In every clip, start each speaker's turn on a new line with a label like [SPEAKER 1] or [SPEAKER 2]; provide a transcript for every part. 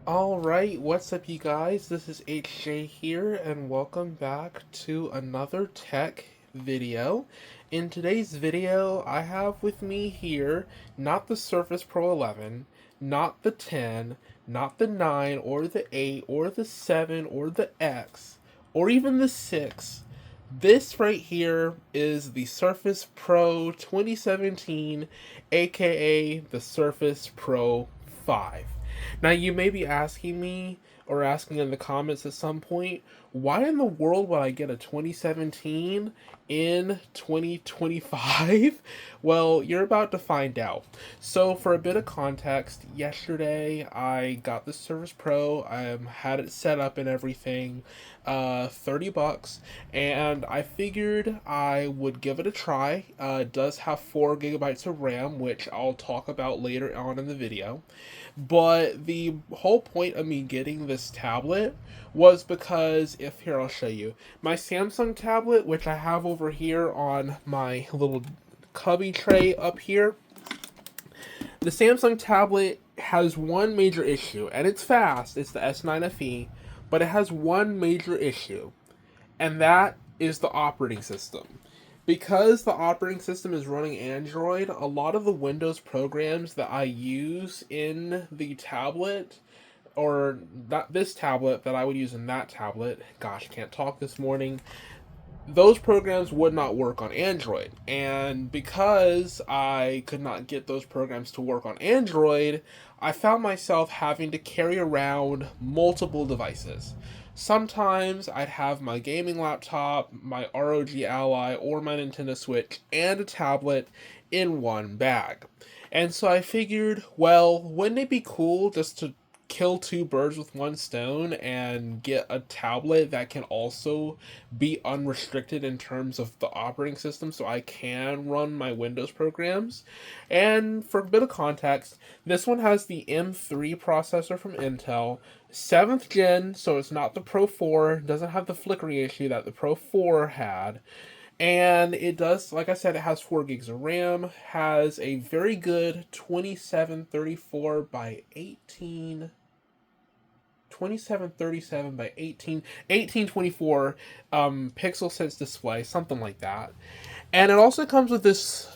[SPEAKER 1] Alright, what's up you guys? This is HJ here and welcome back to another tech video. In today's video, I have with me here not the Surface Pro 11, not the 10, not the 9 or the 8 or the 7 or the X or even the 6. This right here is the Surface Pro 2017, aka the Surface Pro 5. Now, you may be asking me or asking in the comments at some point, why in the world would I get a 2017 in 2025? Well, you're about to find out. So, for a bit of context, yesterday I got the Surface Pro. I had it set up and everything, $30, and I figured I would give it a try. It does have 4 gigabytes of RAM, which I'll talk about later on in the video. But the whole point of me getting this tablet was because, if here I'll show you, my Samsung tablet, which I have over here on my little cubby tray up here, the Samsung tablet has one major issue, and it's fast, it's the S9FE, but it has one major issue, and that is the operating system. Because the operating system is running Android, a lot of the Windows programs that I use in the tablet, or not this tablet, that I would use in that tablet, gosh, can't talk this morning, those programs would not work on Android. And because I could not get those programs to work on Android, I found myself having to carry around multiple devices. Sometimes I'd have my gaming laptop, my ROG Ally, or my Nintendo Switch, and a tablet in one bag. And so I figured, well, wouldn't it be cool just to kill two birds with one stone and get a tablet that can also be unrestricted in terms of the operating system so I can run my Windows programs? And for a bit of context, this one has the M3 processor from Intel, 7th gen, so it's not the Pro 4, doesn't have the flickering issue that the Pro 4 had. And it does, like I said, it has 4 gigs of RAM, has a very good 2734 by 18 2737 by 1824 pixel sense display, something like that. And it also comes with this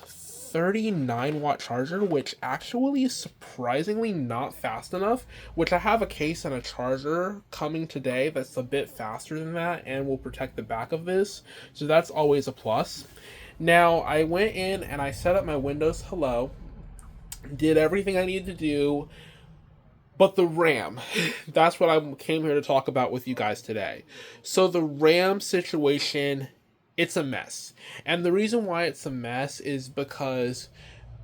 [SPEAKER 1] 39-watt charger, which actually is surprisingly not fast enough, which I have a case and a charger coming today that's a bit faster than that and will protect the back of this, so that's always a plus. Now, I went in and I set up my Windows Hello, did everything I needed to do, but the RAM, that's what I came here to talk about with you guys today. So the RAM situation, it's a mess. And the reason why it's a mess is because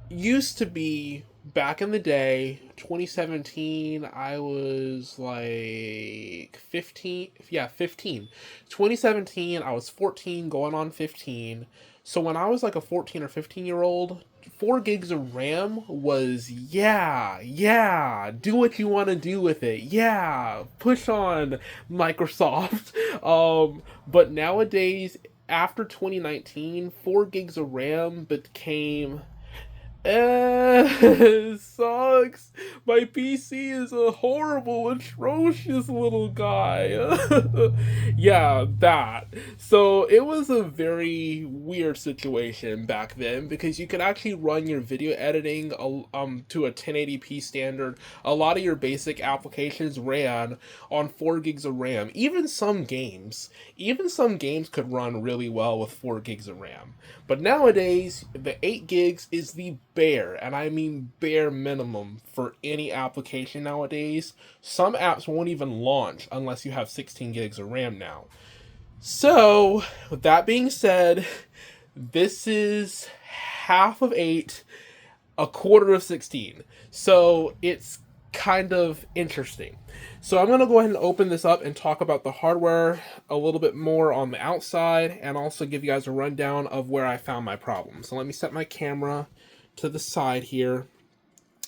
[SPEAKER 1] used to be back in the day, 2017, I was like 15. Yeah, 15. 2017, I was 14 going on 15. So when I was like a 14 or 15-year old, 4 gigs of RAM was, yeah, do what you want to do with it. Yeah, push on, Microsoft. But nowadays, after 2019, 4 gigs of RAM became it sucks. My PC is a horrible, atrocious little guy. Yeah, that. So it was a very weird situation back then because you could actually run your video editing to a 1080p standard. A lot of your basic applications ran on 4 gigs of RAM. Even some games could run really well with 4 gigs of RAM. But nowadays, the 8 gigs is the bare, and I mean bare minimum for any application nowadays. Some apps won't even launch unless you have 16 gigs of RAM now. So, with that being said, this is half of 8, a quarter of 16. So, it's kind of interesting. So I'm going to go ahead and open this up and talk about the hardware a little bit more on the outside and also give you guys a rundown of where I found my problem. So let me set my camera to the side here.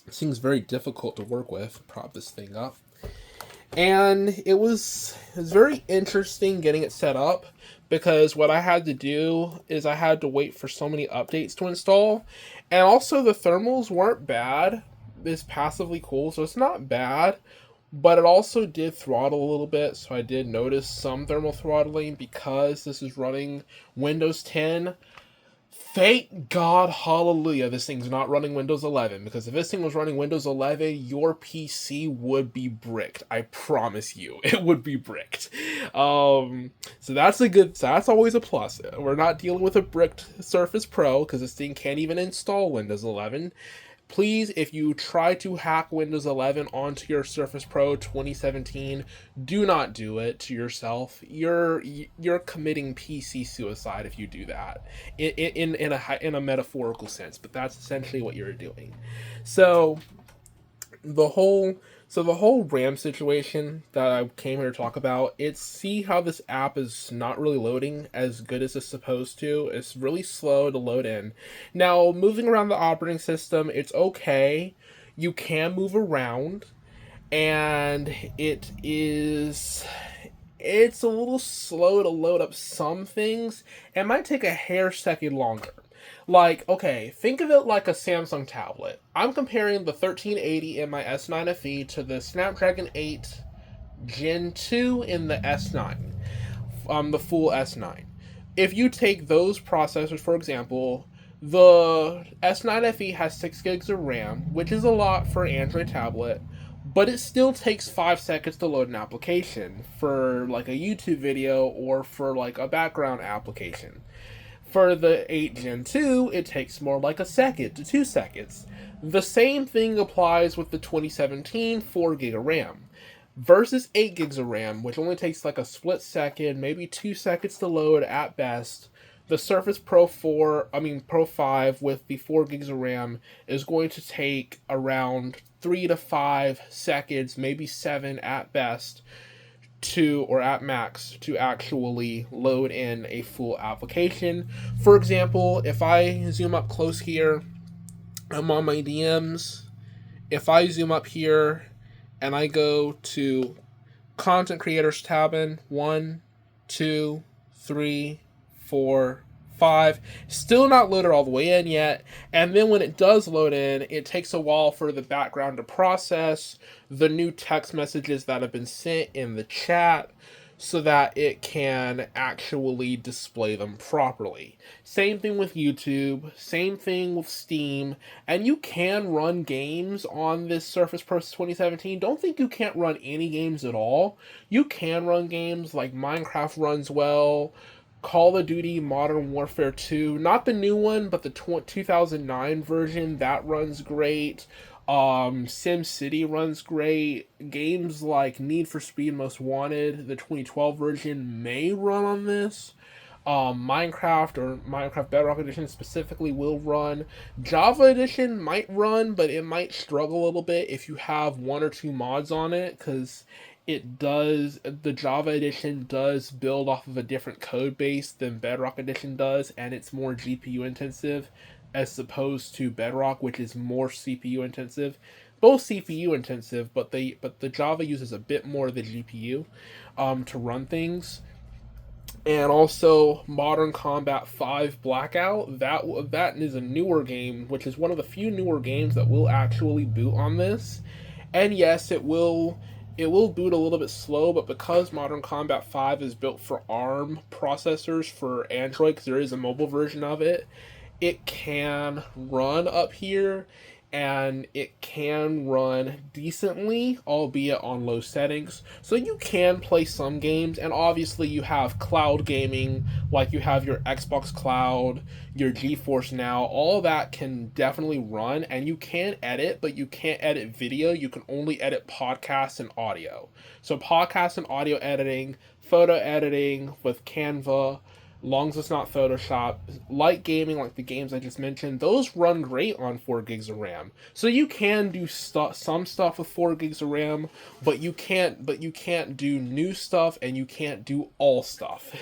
[SPEAKER 1] This thing's very difficult to work with. Prop this thing up. And it was very interesting getting it set up because what I had to do is I had to wait for so many updates to install. And also the thermals weren't bad. It's passively cool, so it's not bad. but it also did throttle a little bit, so I did notice some thermal throttling because this is running Windows 10. Thank God, hallelujah, this thing's not running Windows 11, because if this thing was running Windows 11, your PC would be bricked. I promise you, it would be bricked. So that's always a plus. We're not dealing with a bricked Surface Pro, because this thing can't even install Windows 11. Please, if you try to hack Windows 11 onto your Surface Pro 2017, do not do it to yourself. You're committing PC suicide if you do that, in a metaphorical sense. But that's essentially what you're doing. So the whole the whole RAM situation that I came here to talk about, it's see how this app is not really loading as good as it's supposed to. It's really slow to load in. Now, moving around the operating system, it's okay. You can move around, and it's a little slow to load up some things. It might take a hair second longer. Like, okay, think of it like a Samsung tablet. I'm comparing the 1380 in my S9 FE to the Snapdragon 8 Gen 2 in the S9, the full S9. If you take those processors, for example, the S9 FE has 6 gigs of RAM, which is a lot for an Android tablet, but it still takes 5 seconds to load an application for like a YouTube video or for like a background application. For the 8 Gen 2, it takes more like a second to 2 seconds. The same thing applies with the 2017 4 gig of RAM versus 8 gigs of RAM, which only takes like a split second, maybe 2 seconds to load at best. The Surface Pro 5 with the 4 gigs of RAM is going to take around 3 to 5 seconds, maybe 7 at best, or at max, to actually load in a full application. For example, if I zoom up close here, I'm on my DMs. If I zoom up here and I go to content creators tab in 1, 2, 3, 4, 5, still not loaded all the way in yet. And then when it does load in, it takes a while for the background to process the new text messages that have been sent in the chat so that it can actually display them properly. Same thing with YouTube, same thing with Steam, and you can run games on this Surface Pro 2017. Don't think you can't run any games at all. You can run games, like Minecraft runs well, Call of Duty Modern Warfare 2, not the new one, but the 2009 version, that runs great. SimCity runs great. Games like Need for Speed Most Wanted, the 2012 version, may run on this. Minecraft or Minecraft Bedrock Edition specifically will run. Java Edition might run, but it might struggle a little bit if you have 1 or 2 mods on it, because the Java Edition does build off of a different code base than Bedrock Edition does, and it's more GPU intensive as opposed to Bedrock, which is more CPU intensive. Both CPU intensive, but the Java uses a bit more of the GPU to run things. And also Modern Combat 5 Blackout. That is a newer game, which is one of the few newer games that will actually boot on this. And yes, it will boot a little bit slow, but because Modern Combat 5 is built for ARM processors for Android, because there is a mobile version of it, it can run up here, and it can run decently, albeit on low settings. So you can play some games, and obviously you have cloud gaming, like you have your Xbox Cloud, your GeForce Now, all that can definitely run, and you can edit, but you can't edit video, you can only edit podcasts and audio. So podcasts and audio editing, photo editing with Canva, long as it's not Photoshop, light gaming like the games I just mentioned, those run great on 4 gigs of RAM. So you can do some stuff with 4 gigs of RAM, but you can't do new stuff, and you can't do all stuff.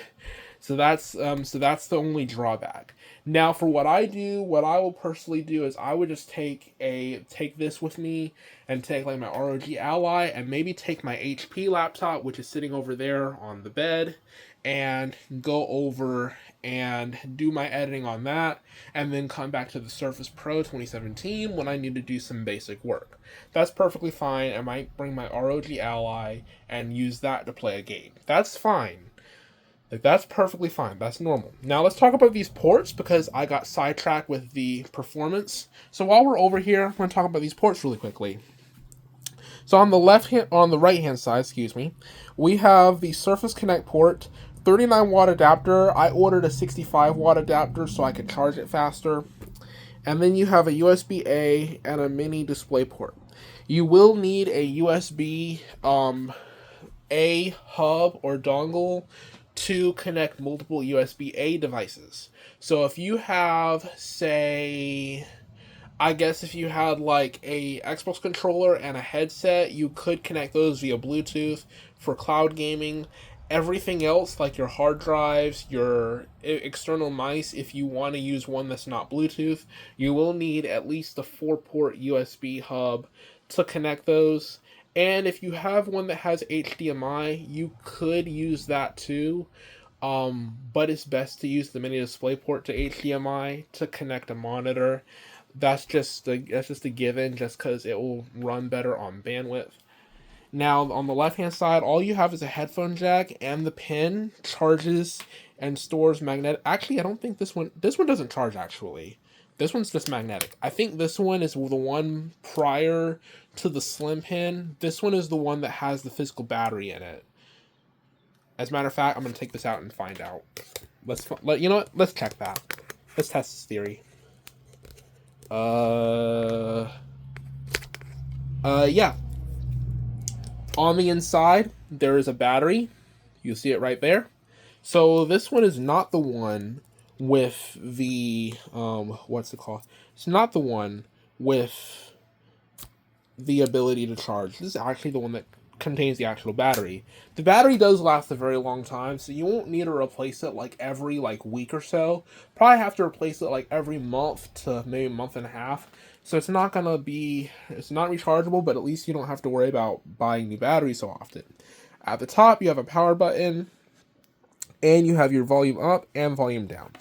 [SPEAKER 1] So that's the only drawback. Now, for what I do, what I will personally do is I would just take this with me and take like my ROG Ally and maybe take my HP laptop, which is sitting over there on the bed, and go over and do my editing on that, and then come back to the Surface Pro 2017 when I need to do some basic work. That's perfectly fine. I might bring my ROG Ally and use that to play a game. That's fine. Like, that's perfectly fine. That's normal. Now let's talk about these ports because I got sidetracked with the performance. So while we're over here, I'm going to talk about these ports really quickly. So on the right hand side, excuse me, we have the Surface Connect port, 39 watt adapter. I ordered a 65 watt adapter so I could charge it faster. And then you have a USB-A and a mini display port. You will need a USB A hub or dongle to connect multiple USB-A devices. So if you have, say, I guess if you had like a Xbox controller and a headset, you could connect those via Bluetooth for cloud gaming. Everything else, like your hard drives, your external mice, if you want to use one that's not Bluetooth, you will need at least a 4-port USB hub to connect those. And if you have one that has HDMI, you could use that too. But it's best to use the mini display port to HDMI to connect a monitor. That's just a given, just because it will run better on bandwidth. Now, on the left-hand side, all you have is a headphone jack, and the pin charges and stores magnetic. Actually, I don't think this one doesn't charge, actually. This one's just magnetic. I think this one is the one prior to the slim pin. This one is the one that has the physical battery in it. As a matter of fact, I'm going to take this out and find out. You know what? Let's check that. Let's test this theory. Yeah. On the inside, there is a battery. You see it right there. So this one is not the one with the, what's it called? It's not the one with the ability to charge. This is actually the one that contains the actual battery. The battery does last a very long time, so you won't need to replace it like every week or so. Probably have to replace it like every month to maybe a month and a half. So it's not rechargeable, but at least you don't have to worry about buying new batteries so often. At the top, you have a power button, and you have your volume up and volume down.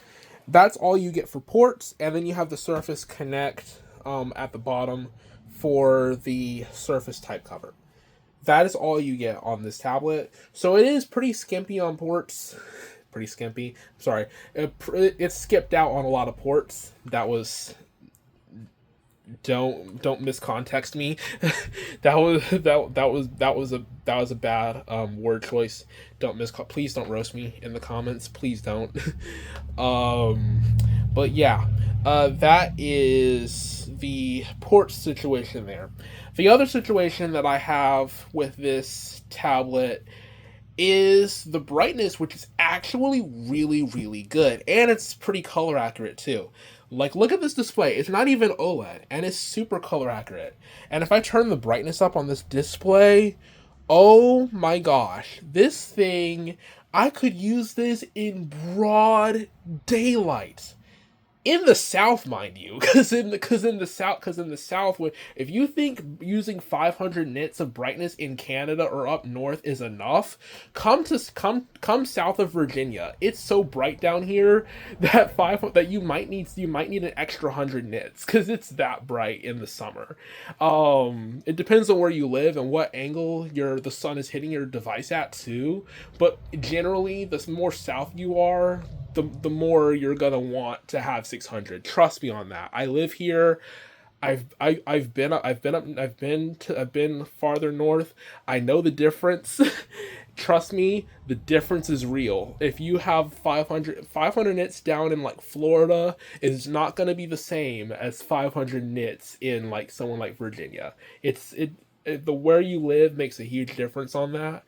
[SPEAKER 1] That's all you get for ports, and then you have the Surface Connect at the bottom for the Surface type cover. That is all you get on this tablet. So it is pretty skimpy on ports. Pretty skimpy. Sorry. It skipped out on a lot of ports. That was... Don't miscontext me. that was a bad word choice. Please don't roast me in the comments. Please don't. But yeah, that is the port situation there. The other situation that I have with this tablet is the brightness, which is actually really, really good, and it's pretty color accurate too. Like, look at this display. It's not even OLED, and it's super color accurate. And if I turn the brightness up on this display, oh my gosh, this thing, I could use this in broad daylight. In the South, mind you, because in the South, if you think using 500 nits of brightness in Canada or up north is enough, come south of Virginia. It's so bright down here that you might need an extra 100 nits because it's that bright in the summer. It depends on where you live and what angle the sun is hitting your device at too. But generally, the more south you are, the more you're gonna want to have 600. Trust me on that. I live here. I've been farther north. I know the difference. Trust me, the difference is real. If you have 500 nits down in like Florida, it's not gonna be the same as 500 nits in like someone like Virginia. The where you live makes a huge difference on that.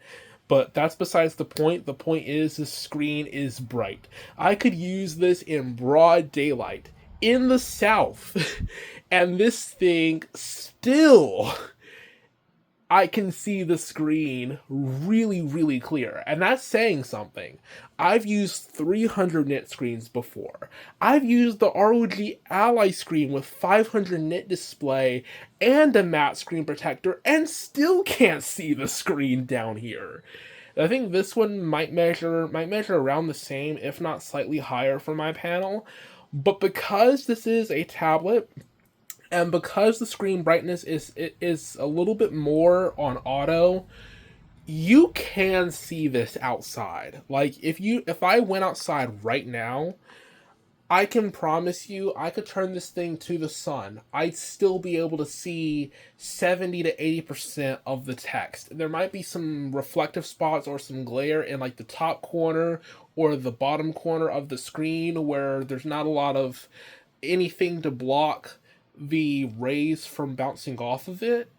[SPEAKER 1] But that's besides the point. The point is the screen is bright. I could use this in broad daylight in the South, and this thing still, I can see the screen really, really clear. And that's saying something. I've used 300 nit screens before. I've used the ROG Ally screen with 500 nit display and a matte screen protector and still can't see the screen down here. I think this one might measure around the same, if not slightly higher for my panel. But because this is a tablet, and because the screen brightness is a little bit more on auto, you can see this outside. Like if I went outside right now, I can promise you I could turn this thing to the sun. I'd still be able to see 70 to 80% of the text. There might be some reflective spots or some glare in like the top corner or the bottom corner of the screen where there's not a lot of anything to block the rays from bouncing off of it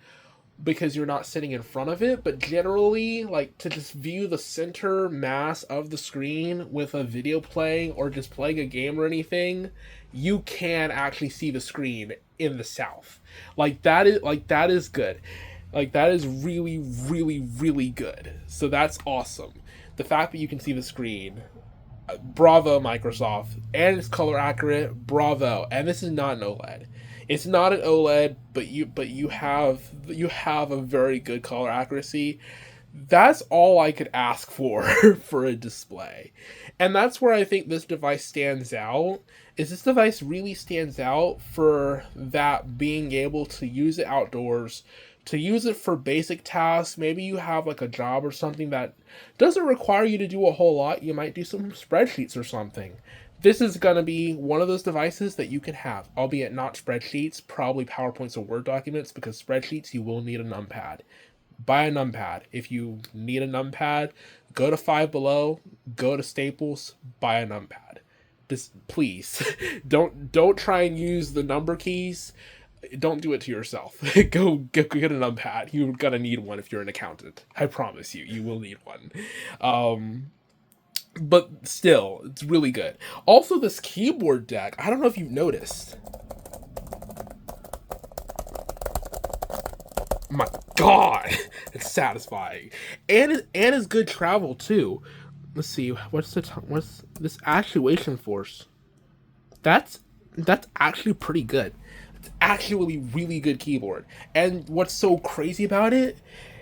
[SPEAKER 1] because you're not sitting in front of it. But generally, like, to just view the center mass of the screen with a video playing or just playing a game or anything, you can actually see the screen in the south. That is good. Like, that is really, really, really good. So that's awesome. The fact that you can see the screen, bravo Microsoft, and it's color accurate, bravo. And this is not an OLED. It's not an OLED, but you have a very good color accuracy. That's all I could ask for for a display. And that's where I think this device stands out. This device really stands out for that, being able to use it outdoors, to use it for basic tasks. Maybe you have like a job or something that doesn't require you to do a whole lot. You might do some spreadsheets or something. This is going to be one of those devices that you can have, albeit not spreadsheets, probably PowerPoints or Word documents, because spreadsheets, you will need a numpad. Buy a numpad. If you need a numpad, go to Five Below, go to Staples, buy a numpad. Just please, don't try and use the number keys. Don't do it to yourself. Go get a numpad. You're gonna need one if you're an accountant. I promise you, you will need one. But still, it's really good. Also, this keyboard deck, I don't know if you've noticed. My God, it's satisfying, and is good travel too. Let's see, what's this actuation force? That's actually pretty good. It's actually really good keyboard. And what's so crazy about it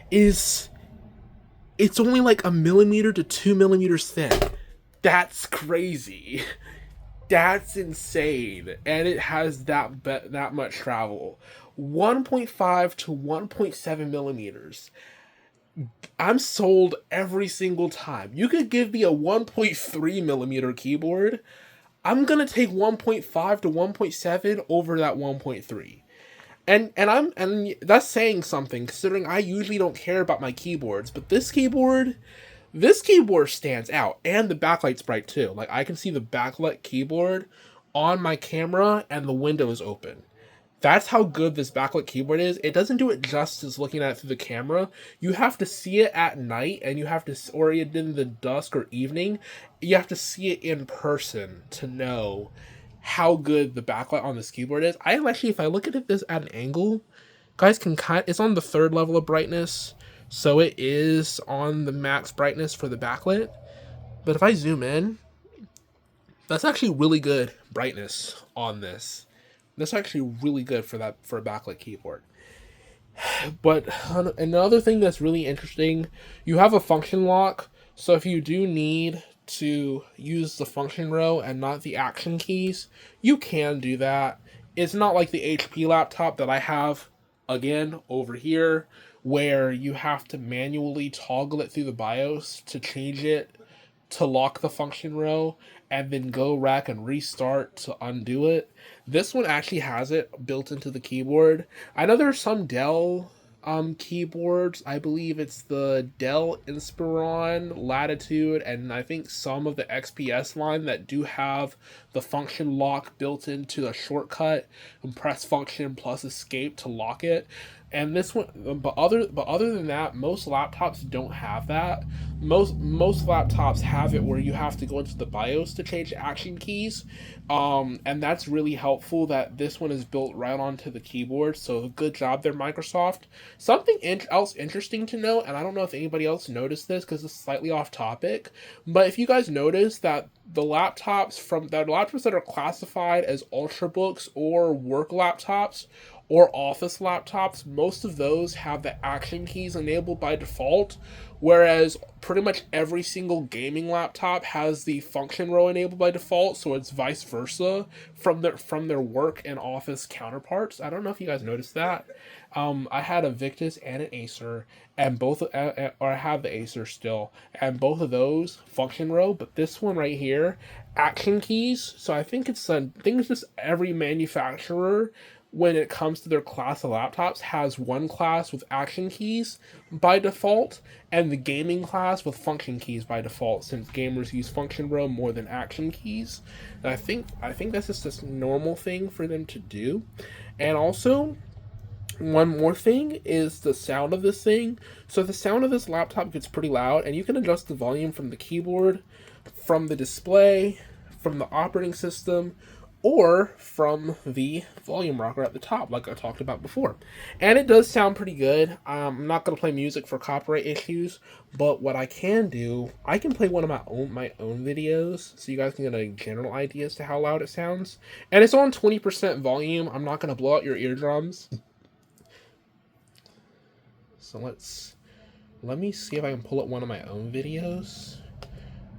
[SPEAKER 1] is it's only like 1 millimeter to 2 millimeters thin. That's crazy. That's insane. And it has that much travel. 1.5 to 1.7 millimeters. I'm sold every single time. You could give me a 1.3 millimeter keyboard. I'm gonna take 1.5 to 1.7 over that 1.3. And that's saying something, considering I usually don't care about my keyboards, but this keyboard stands out, and the backlight's bright too. Like, I can see the backlit keyboard on my camera and the window is open. That's how good this backlit keyboard is. It doesn't do it justice looking at it through the camera. You have to see it at night, and you have to, or in the dusk or evening, you have to see it in person to know how good the backlight on this keyboard is. I actually, if I look at this at an angle, guys can it's on the 3rd level of brightness, so it is on the max brightness for the backlit. But if I zoom in, that's actually really good brightness on this. That's actually really good for a backlit keyboard. But another thing that's really interesting, you have a function lock, so if you do need to use the function row and not the action keys, you can do that. It's not like the HP laptop that I have, again, over here, where you have to manually toggle it through the BIOS to change it to lock the function row and then go back and restart to undo it. This one actually has it built into the keyboard. I know there's some Dell keyboards. I believe it's the Dell Inspiron, Latitude, and I think some of the XPS line that do have the function lock built into the shortcut and press function plus escape to lock it. And this one, but other than that, most laptops don't have that. Most laptops have it where you have to go into the BIOS to change action keys, and that's really helpful. That this one is built right onto the keyboard. So good job there, Microsoft. Something else interesting to note, and I don't know if anybody else noticed this because it's slightly off topic, but if you guys notice that the laptops that are classified as ultrabooks or work laptops or office laptops, most of those have the action keys enabled by default, whereas pretty much every single gaming laptop has the function row enabled by default, so it's vice versa from their work and office counterparts. I don't know if you guys noticed that. I had a Victus and an Acer, and or I have the Acer still, and both of those function row, but this one right here, action keys. So I think it's just every manufacturer, when it comes to their class of laptops, has one class with action keys by default and the gaming class with function keys by default, since gamers use function row more than action keys. And I think that's just a normal thing for them to do. And also, one more thing is the sound of this thing. So the sound of this laptop gets pretty loud, and you can adjust the volume from the keyboard, from the display, from the operating system, or from the volume rocker at the top, like I talked about before. And it does sound pretty good. I'm not going to play music for copyright issues, but what I can do, I can play one of my own videos, so you guys can get a general idea as to how loud it sounds. And it's on 20% volume. I'm not going to blow out your eardrums. So let me see if I can pull up one of my own videos.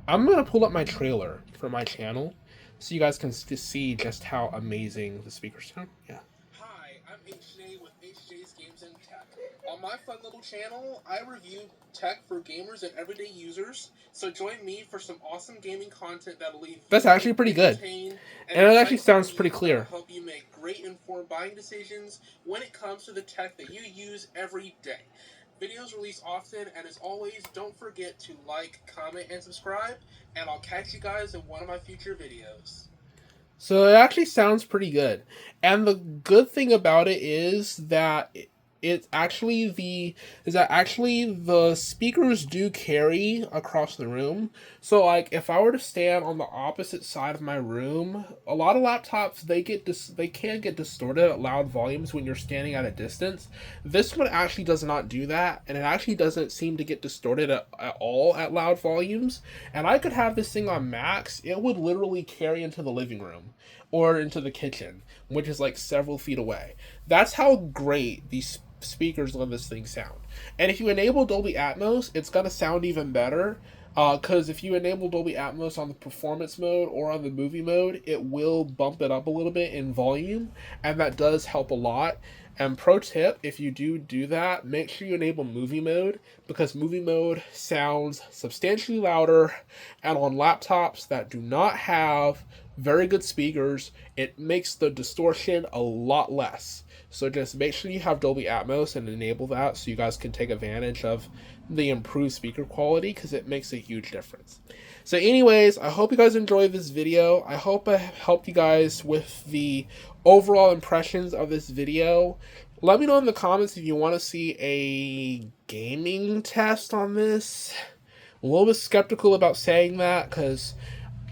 [SPEAKER 1] I'm going to pull up my trailer for my channel, so you guys can see just how amazing the speakers sound. Yeah. Hi, I'm HJ with HJ's Games and Tech. On my fun little channel, I review tech for gamers and everyday users. So join me for some awesome gaming content that'll leave you. That's actually pretty good, and it actually sounds pretty clear. Help you make great informed buying decisions when it comes to the tech that you use every day. Videos release often, and as always, don't forget to like, comment, and subscribe, and I'll catch you guys in one of my future videos. So it actually sounds pretty good. And the good thing about it is that actually the speakers do carry across the room. So like if I were to stand on the opposite side of my room, a lot of laptops they can get distorted at loud volumes when you're standing at a distance. This one actually does not do that, and it actually doesn't seem to get distorted at all at loud volumes. And I could have this thing on max, it would literally carry into the living room or into the kitchen, which is like several feet away. That's how great these speakers let this thing sound. And if you enable Dolby Atmos, it's gonna sound even better, because if you enable Dolby Atmos on the performance mode or on the movie mode, it will bump it up a little bit in volume, and that does help a lot. And pro tip, if you do that, make sure you enable movie mode, because movie mode sounds substantially louder, and on laptops that do not have very good speakers, it makes the distortion a lot less. So just make sure you have Dolby Atmos and enable that so you guys can take advantage of the improved speaker quality, because it makes a huge difference. So anyways, I hope you guys enjoyed this video. I hope I helped you guys with the overall impressions of this video. Let me know in the comments if you want to see a gaming test on this. I'm a little bit skeptical about saying that, because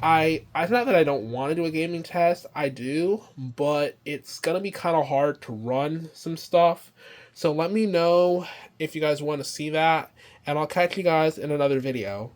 [SPEAKER 1] it's not that I don't want to do a gaming test, I do, but it's gonna be kind of hard to run some stuff. So let me know if you guys want to see that, and I'll catch you guys in another video.